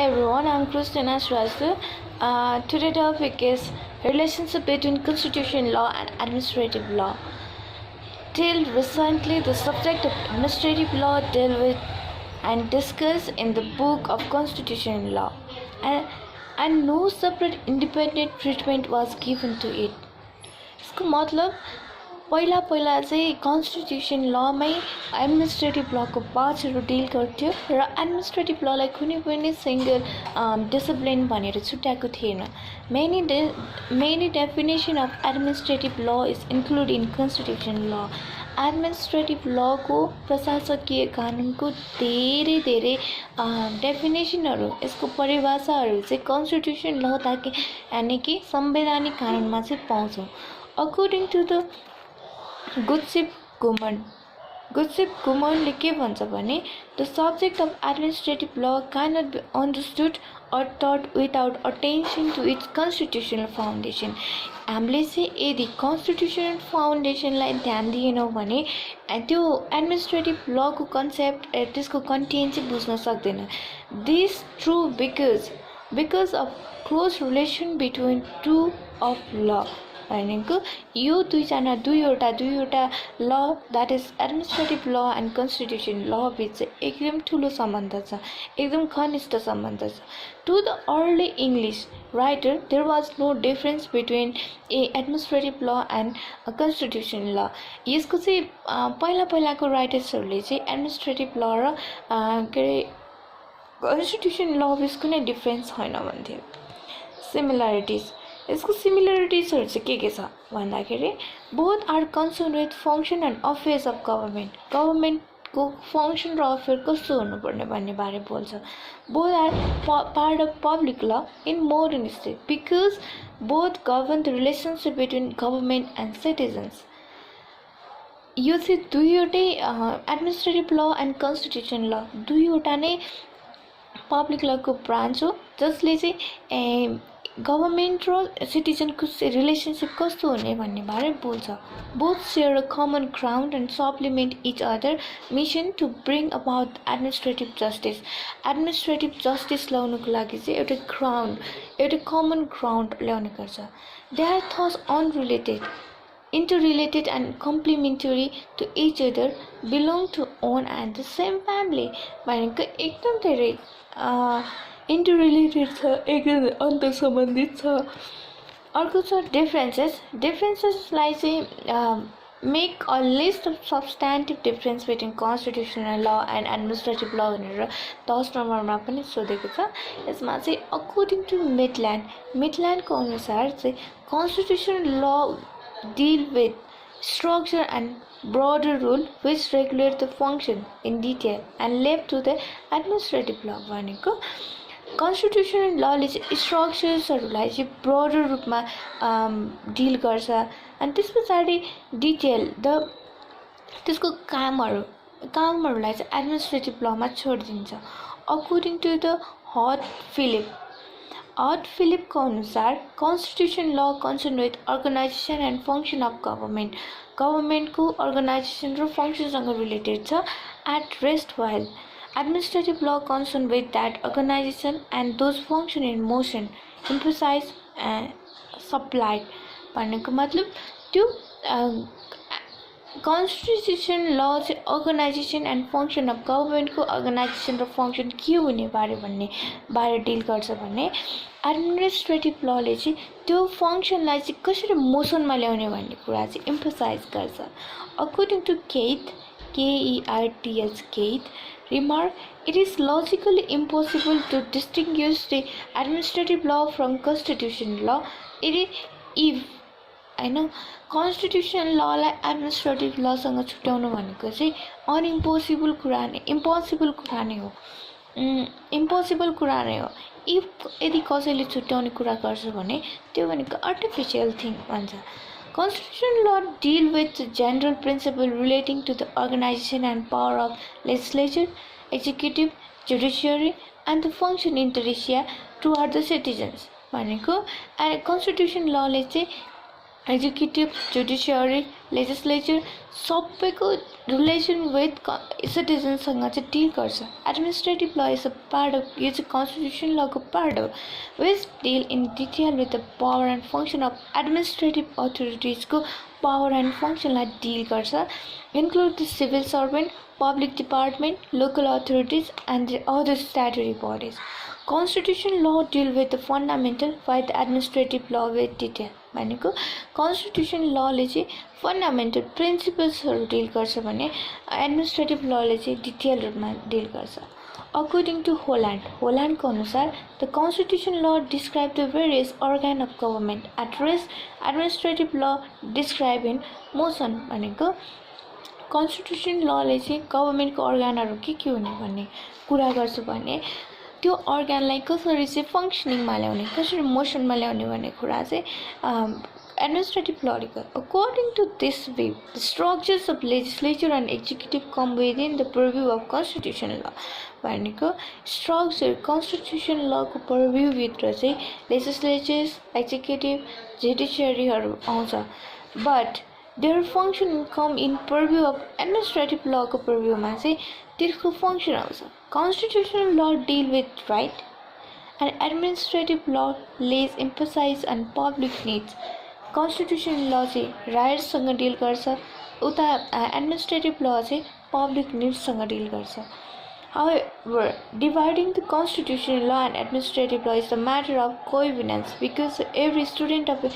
Hi everyone, I'm Christina Srasu. Today's topic is relationship between constitutional law and administrative law. Till recently, the subject of administrative law dealt with and discussed in the book of constitutional law, and no separate independent treatment was given to it. इसको मतलब पहिला पहिला चाहिँ constitution लमै administrative लको पार्ट्सहरू deal गर्थ्यो र administrative ललाई कुनै पनि सिंगल डिसिप्लिन भनेर छुट्याएको थिएन. मेनी डेफिनेसन अफ एडमिनिस्ट्रेटिभ ल इज इन्क्लुड इन कन्स्टिट्युसन ल. एडमिनिस्ट्रेटिभ लको प्रशासकीय कानुनको धेरै धेरै डेफिनेसनहरू, यसको परिभाषाहरू चाहिँ कन्स्टिट्युसन ल ताकि यानि कि संवैधानिक कानुनमा चाहिँ पाउँछौँ. अकर्डिङ टु द गुडसिप गुमनले के भन्छ भने the subject of administrative law can not be understood or taught without attention to its constitutional foundation. हामीले चाहिँ यदि कन्स्टिट्युसनल फाउन्डेसनलाई ध्यान दिएनौँ भने त्यो एडमिनिस्ट्रेटिभ लको कन्सेप्ट त्यसको कन्टेन्ट चाहिँ बुझ्न सक्दैन. This true because of close relation between two of law भनेको यो दुईवटा law that is administrative law and constitution law बिच चाहिँ एकदम ठुलो सम्बन्ध छ, एकदम घनिष्ठ सम्बन्ध छ. To the early English writer there was no difference between administrative law and constitution law. यसको चाहिँ पहिलाको राइटर्सहरूले चाहिँ एडमिनिस्ट्रेटिभ ल र के अरे कन्स्टिट्युसन ल बिच कुनै डिफरेन्स छैन भन्थ्यो. सिमिलरिटिज, यसको सिमिलरिटिजहरू चाहिँ के छ भन्दाखेरि both are concern with function and affairs of गभर्मेन्टको फङ्सन र अफेयर कस्तो हुनुपर्ने भन्ने बारे बोल्छ. Both are part of public law in modern state because both govern the relationship between government and citizens. यो चाहिँ दुईवटै एडमिनिस्ट्रेटिभ ल एन्ड कन्स्टिट्युसन ल दुईवटा नै पब्लिक लको ब्रान्च हो जसले चाहिँ गभर्मेन्ट र सिटिजनको रिलेसनसिप कस्तो हुने भन्ने बारे बोल्छ. Both share a common ground and supplement each other mission to bring about administrative justice. Administrative justice ल्याउनुको लागि चाहिँ एउटा कमन ग्राउन्ड ल्याउने गर्छ. They are thus interrelated and complementary to each other, belong to one and the same family. भनेको एकदम धेरै इन्टररिलेटेड छ, एकदम अन्तर्सम्बन्धित छ. अर्को छ डिफरेन्सेसलाई चाहिँ make a list of substantive difference between constitutional law and administrative law भनेर 10 नम्बरमा पनि सोधेको छ. यसमा चाहिँ अकर्डिङ टु मिडल्यान्डको अनुसार चाहिँ कन्स्टिट्युसनल ल deal with structure and broader rule which regulate the function in detail and left to the administrative law. भनेको कन्स्टिट्युसनल लले चाहिँ स्ट्रक्चर्सहरूलाई चाहिँ ब्रोडर रूपमा डिल गर्छ अनि त्यस पछाडि डिटेल त्यसको कामहरूलाई चाहिँ एडमिनिस्ट्रेटिभ लमा छोडिदिन्छ. अकर्डिङ टु द हट फिलिपको अनुसार constitution law concern with organisation and function of गभर्मेन्टको अर्गनाइजेसन र फङ्सनसँग रिलेटेड छ. At rest while administrative law concern with that organisation and those function in motion emphasis supplied. भनेको मतलब त्यो कन्स्टिट्युसन ल चाहिँ अर्गनाइजेसन एन्ड फङ्सन अफ गभर्मेन्टको organisation र फङ्सन के हुने भन्ने बारे डिल गर्छ भने एडमिनिस्ट्रेटिभ लले चाहिँ त्यो फङ्सनलाई चाहिँ कसरी मोसनमा ल्याउने भन्ने कुरा चाहिँ इम्फोसाइज गर्छ. According to Keith remark, it is logically impossible to distinguish the administrative law from constitutional law. If constitution ललाई एडमिनिस्ट्रेटिभ लसँग छुट्याउनु भनेको चाहिँ इम्पोसिबल कुरा नै हो. यदि कसैले छुट्याउने कुरा गर्छ भने त्यो भनेको आर्टिफिसियल थिङ भन्छ. Constitution law deal with general principle relating to the organization and power of legislature, executive, judiciary and the function इन्टरेसिया टुवर्ड द सिटिजन्स. भनेको कन्स्टिट्युसन लले चाहिँ executive, judiciary, legislature सबैको रिलेसन विथ सिटिजनसँग चाहिँ डिल गर्छ. Administrative ल इज अ पार्ट अफ, यो चाहिँ कन्स्टिट्युसन लको पार्ट हो, which deal in detail with the power and function of administrative अथोरिटिजको पावर एन्ड फङ्सनलाई डिल गर्छ, include the civil servant, public department, local authorities and the other statutory bodies. Constitution law deal with the fundamental while the administrative law with detail. भनेको constitution law ले चाहिँ fundamental principles हरु deal गर्छ भने administrative law ले चाहिँ detail रूपमा deal गर्छ. According to Holland को अनुसार the constitution law describe the various organ of government at rest, administrative law describe in motion. भनेको कन्स्टिट्युसन लले चाहिँ गभर्मेन्टको अर्गनहरू के हुने भन्ने कुरा गर्छ भने त्यो अर्गनलाई कसरी चाहिँ फङ्सनिङमा ल्याउने, कसरी मोसनमा ल्याउने भन्ने कुरा चाहिँ एडमिनिस्ट्रेटिभ लले गर्छ. According to this view the structures of legislature and executive come within the purview of constitution law. भनेको स्ट्रक्चर कन्स्टिट्युसन लको पर्भ्यूभित्र चाहिँ लेजिस्लेचर्स, एक्जिक्युटिभ, जुडिसियरीहरू आउँछ, but their function come in purview of administrative law को purview मा चाहिँ त्यसको function आउँछ. Constitutional law deal with right and administrative law lays emphasis on public needs. Constitutional law चाहिँ rights सँग deal गर्छ, उता administrative law चाहिँ public needs सँग deal गर्छ. However, dividing the constitutional law and administrative law is a matter of covenants because every student of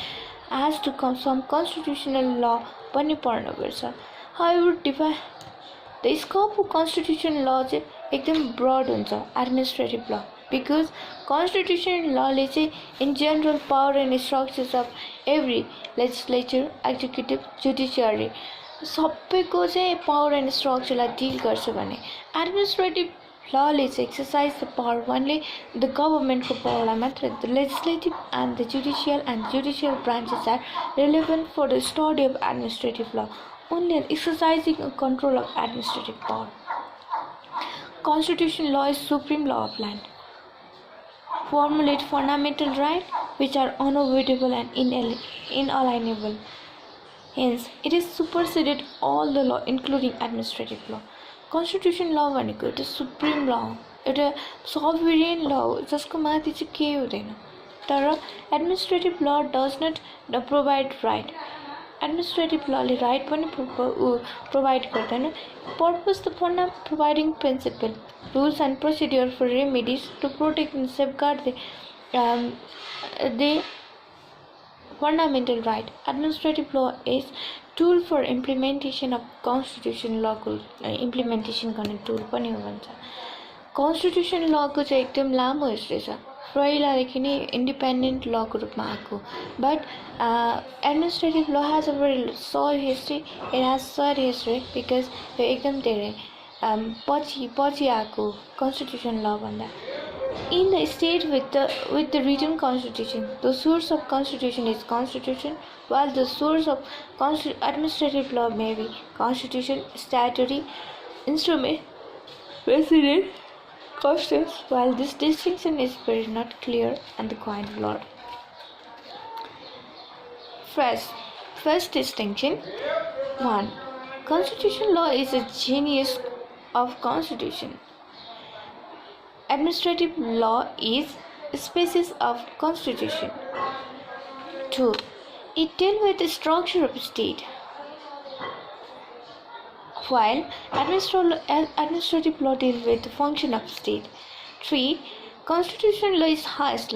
has to come some constitutional law पनि पढ्नु पर्छ. However, the scope of constitutional law चाहिँ एकदम broad हुन्छ administrative law because constitutional law ले चाहिँ in general power and structures of every legislature, executive, judiciary सबैको चाहिँ power and structure लाई deal गर्छ भने administrative law ले चाहिँ exercise the power only the government को power लाई मात्र. The legislative and the judicial branches are relevant for the study of administrative law only exercising control of administrative power. Constitutional law is supreme law of land. Formulate fundamental rights which are unavoidable and inalienable. Hence, it is superseded all the law including administrative law. Constitution law भनेको एउटा supreme law हो, एउटा सोभरेन law हो जसको माथि चाहिँ केही हुँदैन. तर administrative law does not provide right. Administrative लले राइट पनि प्रोभाइड गर्दैन. Purpose the funda providing principle rules and procedure for remedies to protect and safeguard the fundamental right. Administrative law is tool for implementation of constitution law को implementation गर्ने tool पनि हो भन्छ. constitution law को चाहिँ एकदम लामो हिस्ट्री छ, पहिलादेखि नै independent law को रूपमा आएको, but administrative law has a very short history. It has short history because यो एकदम धेरै पछि आएको constitution law भन्दा. In the state with the written constitution, the source of constitution is constitution, while the source of administrative law may be constitution, statutory instrument, precedent, customs. While this distinction is very not clear and the quite blurred. First distinction 1. Constitution law is a genus of constitution. Administrative law is a species of constitution. 2. It deals with the structure of state, while administrative law deals with the function of state. 3. Constitutional law is highest law.